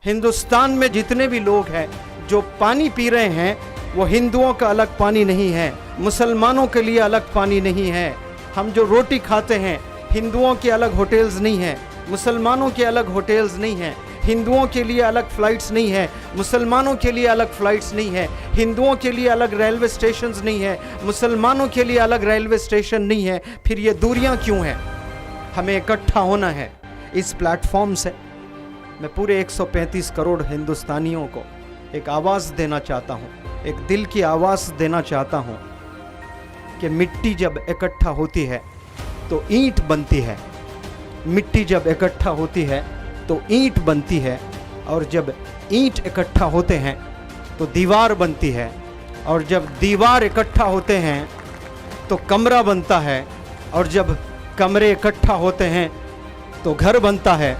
हिंदुस्तान में जितने भी लोग हैं जो पानी पी रहे हैं वो हिंदुओं का अलग पानी नहीं है, मुसलमानों के लिए अलग पानी नहीं है। हम जो रोटी खाते हैं हिंदुओं के अलग होटल्स नहीं हैं, मुसलमानों के अलग होटल्स नहीं हैं। हिंदुओं के लिए अलग फ़्लाइट्स नहीं है, मुसलमानों के लिए अलग फ़्लाइट्स नहीं है। हिंदुओं के लिए अलग रेलवे स्टेशंस नहीं है, मुसलमानों के लिए अलग रेलवे स्टेशन नहीं है। फिर ये दूरियां क्यों हैं? हमें इकट्ठा होना है। इस प्लेटफॉर्म से मैं पूरे 135 करोड़ हिंदुस्तानियों को एक आवाज़ देना चाहता हूँ, एक दिल की आवाज़ देना चाहता हूँ कि मिट्टी जब इकट्ठा होती है तो ईंट बनती है। मिट्टी जब इकट्ठा होती है तो ईंट बनती है, और जब ईंट इकट्ठा होते हैं तो दीवार बनती है, और जब दीवार इकट्ठा होते हैं तो कमरा बनता है, और जब कमरे इकट्ठा होते हैं तो घर बनता है,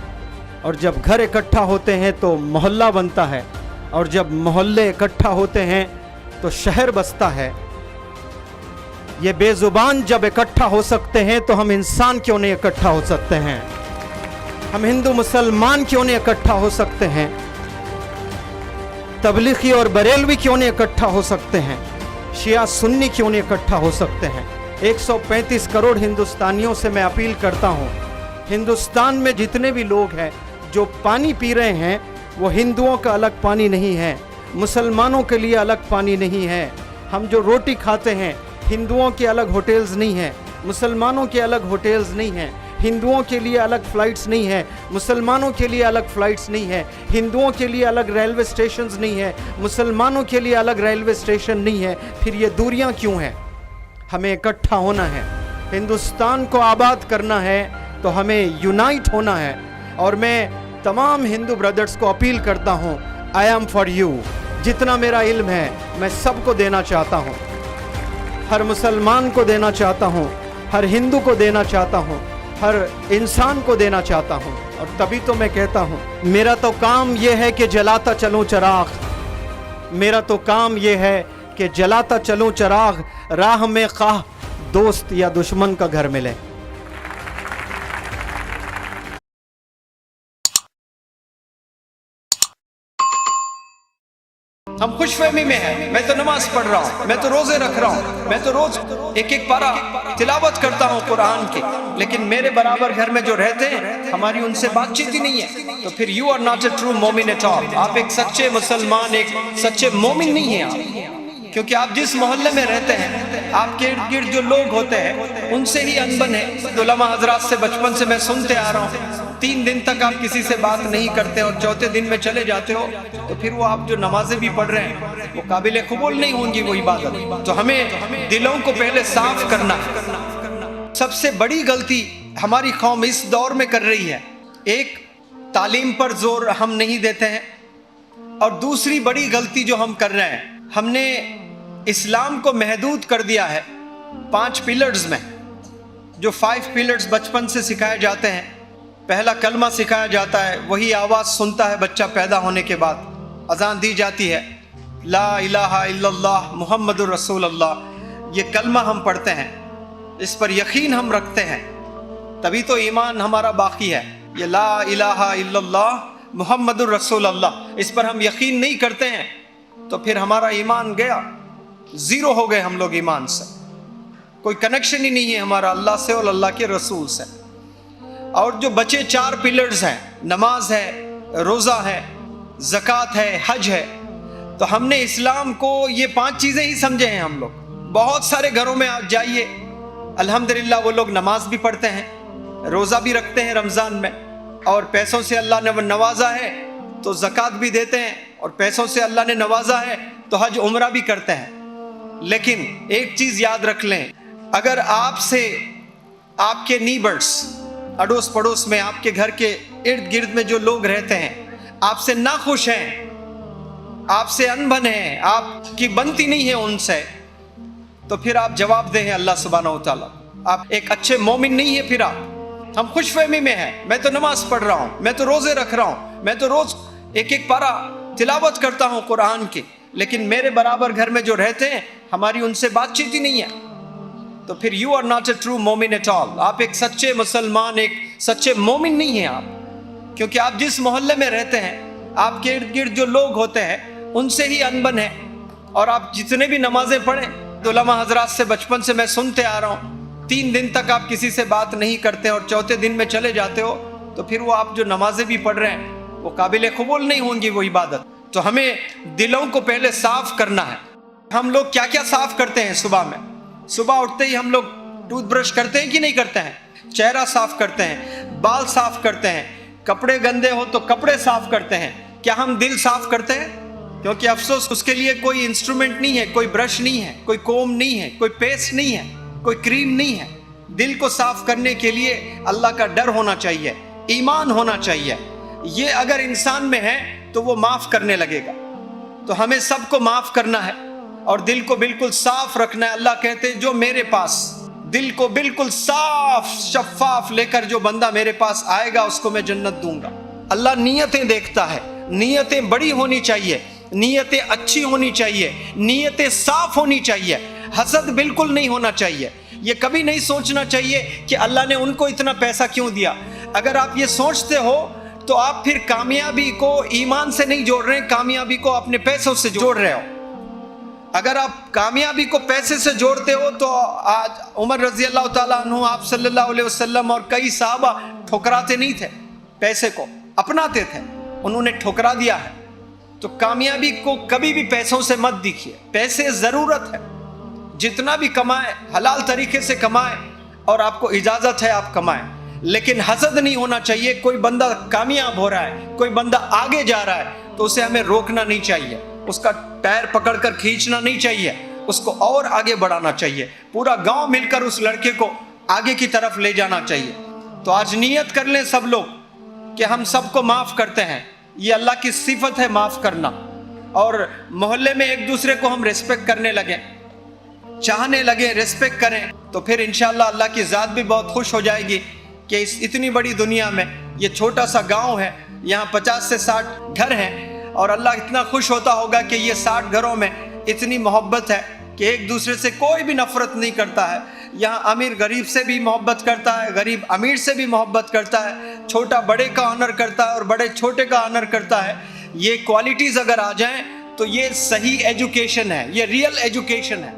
और जब घर इकट्ठा होते हैं तो मोहल्ला बनता है, और जब मोहल्ले इकट्ठा होते हैं तो शहर बसता है। ये बेजुबान जब इकट्ठा हो सकते हैं तो हम इंसान क्यों नहीं इकट्ठा हो सकते हैं? हम हिंदू मुसलमान क्यों नहीं इकट्ठा हो सकते हैं? तबलीगी और बरेलवी क्यों नहीं इकट्ठा हो सकते हैं? शिया सुन्नी क्यों नहीं इकट्ठा हो सकते हैं? 135 करोड़ हिंदुस्तानियों से मैं अपील करता हूँ, हिंदुस्तान में जितने भी लोग हैं जो पानी पी रहे हैं वो हिंदुओं का अलग पानी नहीं है, मुसलमानों के लिए अलग पानी नहीं है। हम जो रोटी खाते हैं हिंदुओं के अलग होटल्स नहीं हैं, मुसलमानों के अलग होटल्स नहीं हैं। हिंदुओं के लिए अलग फ़्लाइट्स नहीं है, मुसलमानों के लिए अलग फ़्लाइट्स नहीं है। हिंदुओं के लिए अलग रेलवे स्टेशंस नहीं है, मुसलमानों के लिए अलग रेलवे स्टेशन नहीं है। फिर ये दूरियां क्यों हैं? हमें इकट्ठा होना है। हिंदुस्तान को आबाद करना है तो हमें यूनाइट होना है। और मैं तमाम हिंदू ब्रदर्स को अपील करता हूँ, आई एम फॉर यू। जितना मेरा इल्म है मैं सबको देना चाहता हूँ, हर मुसलमान को देना चाहता हूँ, हर हिंदू को देना चाहता हूँ, हर इंसान को देना चाहता हूँ। और तभी तो मैं कहता हूँ, मेरा तो काम ये है कि जलाता चलूँ चिराग, मेरा तो काम ये है कि जलाता चलूँ चिराग, राह में खाह दोस्त या दुश्मन का घर मिले। हम खुशफहमी में हैं। मैं तो नमाज पढ़ रहा हूँ, मैं तो रोजे रख रहा हूँ, मैं तो रोज एक एक पारा तिलावत करता हूँ कुरान की, लेकिन मेरे बराबर घर में जो रहते हैं हमारी उनसे बातचीत ही नहीं है। तो फिर you are not a true मोमिन एट ऑल। आप एक सच्चे मुसलमान, एक सच्चे मोमिन नहीं हैं आप, क्योंकि आप जिस मोहल्ले में रहते हैं आपके इर्द गिर्द जो लोग होते हैं उनसे ही अनबन है। उलमा हजरात से बचपन से मैं सुनते आ रहा हूँ, 3 दिन तक आप किसी से बात नहीं करते और चौथे दिन में चले जाते हो, तो फिर वो आप जो नमाजें भी पढ़ रहे हैं वो काबिल कबूल नहीं होंगी वो इबादत। तो हमें दिलों को पहले साफ करना है। सबसे बड़ी गलती हमारी कौम इस दौर में कर रही है, एक तालीम पर जोर हम नहीं देते हैं, और दूसरी बड़ी गलती जो हम कर रहे हैं, हमने इस्लाम को महदूद कर दिया है 5 पिलर्स में। जो 5 पिलर्स बचपन से सिखाए जाते हैं, पहला कलमा सिखाया जाता है, वही आवाज़ सुनता है बच्चा पैदा होने के बाद, अजान दी जाती है, ला इलाहा इल्लल्लाह मुहम्मदुर रसूलुल्लाह। ये कलमा हम पढ़ते हैं, इस पर यकीन हम रखते हैं, तभी तो ईमान हमारा बाकी है। ये ला इलाहा इल्लल्लाह मुहम्मदुर रसूलुल्लाह, इस पर हम यकीन नहीं करते हैं तो फिर हमारा ईमान गया, ज़ीरो हो गए हम लोग ईमान से। कोई कनेक्शन ही नहीं है हमारा अल्लाह से और अल्लाह के रसूल से। और जो बचे 4 पिलर्स हैं, नमाज है, रोज़ा है, ज़कात है, हज है, तो हमने इस्लाम को ये 5 चीज़ें ही समझे हैं हम लोग। बहुत सारे घरों में आप जाइए, अल्हम्दुलिल्लाह वो लोग नमाज भी पढ़ते हैं, रोज़ा भी रखते हैं रमज़ान में, और पैसों से अल्लाह ने नवाजा है तो ज़कात भी देते हैं, और पैसों से अल्लाह ने नवाजा है तो हज उम्रा भी करते हैं। लेकिन एक चीज़ याद रख लें, अगर आपसे आपके नीबर्स, अड़ोस पड़ोस में, आपके घर के इर्द गिर्द में जो लोग रहते हैं आपसे नाखुश हैं, आपसे अनबन हैं, आपकी बनती नहीं है उनसे, तो फिर आप जवाब दें अल्लाह सुब्हानहू व तआला, आप एक अच्छे मोमिन नहीं है। फिर आप, हम खुशफहमी में हैं। मैं तो नमाज पढ़ रहा हूँ, मैं तो रोजे रख रहा हूँ, मैं तो रोज एक एक पारा तिलावत करता हूँ कुरान की, लेकिन मेरे बराबर घर में जो रहते हैं हमारी उनसे बातचीत ही नहीं है। तो फिर you are not a true मोमिन एट ऑल। आप एक सच्चे मुसलमान, एक सच्चे मोमिन नहीं हैं आप, क्योंकि आप जिस मोहल्ले में रहते हैं آپ کے ارد گرد جو لوگ ہوتے ہیں ان سے ہی انبن ہے. اور آپ جتنے بھی نمازیں پڑھیں تو علماء حضرات سے بچپن سے میں سنتے آ رہا ہوں 3 دن تک آپ کسی سے بات نہیں کرتے اور چوتھے دن میں چلے جاتے ہو تو پھر وہ آپ جو نمازیں بھی پڑھ رہے ہیں وہ قابل قبول نہیں ہوں گی وہ عبادت. تو ہمیں دلوں کو پہلے صاف کرنا ہے. ہم لوگ کیا کیا صاف کرتے ہیں صبح میں؟ صبح اٹھتے ہی ہم لوگ ٹوتھ برش کرتے ہیں کہ نہیں کرتے ہیں؟ چہرہ صاف کرتے ہیں، بال صاف کرتے ہیں، کپڑے گندے ہو تو کپڑے صاف کرتے ہیں. کیا ہم دل صاف کرتے ہیں؟ کیونکہ افسوس اس کے لیے کوئی انسٹرومنٹ نہیں ہے، کوئی برش نہیں ہے، کوئی کوم نہیں ہے، کوئی پیسٹ نہیں ہے، کوئی کریم نہیں ہے. دل کو صاف کرنے کے لیے اللہ کا ڈر ہونا چاہیے، ایمان ہونا چاہیے. یہ اگر انسان میں ہے تو وہ معاف کرنے لگے گا. تو ہمیں سب کو معاف کرنا ہے اور دل کو بالکل صاف رکھنا ہے. اللہ کہتے ہیں جو میرے پاس دل کو بالکل صاف شفاف لے کر جو بندہ میرے پاس آئے گا اس کو میں جنت دوں گا. اللہ نیتیں دیکھتا ہے، نیتیں بڑی ہونی چاہیے، نیتیں اچھی ہونی چاہیے، نیتیں صاف ہونی چاہیے. حسد بالکل نہیں ہونا چاہیے. یہ کبھی نہیں سوچنا چاہیے کہ اللہ نے ان کو اتنا پیسہ کیوں دیا. اگر آپ یہ سوچتے ہو تو آپ پھر کامیابی کو ایمان سے نہیں جوڑ رہے ہیں، کامیابی کو اپنے پیسوں سے جوڑ رہے ہو. اگر آپ کامیابی کو پیسے سے جوڑتے ہو تو آج عمر رضی اللہ تعالیٰ عنہ، آپ صلی اللہ علیہ وسلم اور کئی صحابہ ٹھکراتے نہیں تھے، پیسے کو اپناتے تھے. انہوں نے ٹھکرا دیا ہے. تو کامیابی کو کبھی بھی پیسوں سے مت دیکھیے. پیسے ضرورت ہے، جتنا بھی کمائیں حلال طریقے سے کمائیں اور آپ کو اجازت ہے آپ کمائیں، لیکن حسد نہیں ہونا چاہیے. کوئی بندہ کامیاب ہو رہا ہے، کوئی بندہ آگے جا رہا ہے تو اسے ہمیں روکنا نہیں چاہیے، اس کا ٹائر پکڑ کر کھینچنا نہیں چاہیے، اس کو اور آگے بڑھانا چاہیے. پورا گاؤں مل کر اس لڑکے کو آگے کی طرف لے جانا چاہیے. تو آج نیت کر لیں سب لوگ کہ ہم سب کو معاف کرتے ہیں. یہ اللہ کی صفت ہے معاف کرنا. اور محلے میں ایک دوسرے کو ہم ریسپیکٹ کرنے لگیں، چاہنے لگیں، ریسپیکٹ کریں تو پھر انشاءاللہ اللہ کی ذات بھی بہت خوش ہو جائے گی کہ اس اتنی بڑی دنیا میں یہ چھوٹا سا گاؤں ہے، یہاں 50 سے 60 گھر ہیں اور اللہ اتنا خوش ہوتا ہوگا کہ یہ 60 گھروں میں اتنی محبت ہے کہ ایک دوسرے سے کوئی بھی نفرت نہیں کرتا ہے. یہاں امیر غریب سے بھی محبت کرتا ہے، غریب امیر سے بھی محبت کرتا ہے، چھوٹا بڑے کا آنر کرتا ہے اور بڑے چھوٹے کا آنر کرتا ہے. یہ کوالٹیز اگر آ جائیں تو یہ صحیح ایجوکیشن ہے، یہ ریئل ایجوکیشن ہے.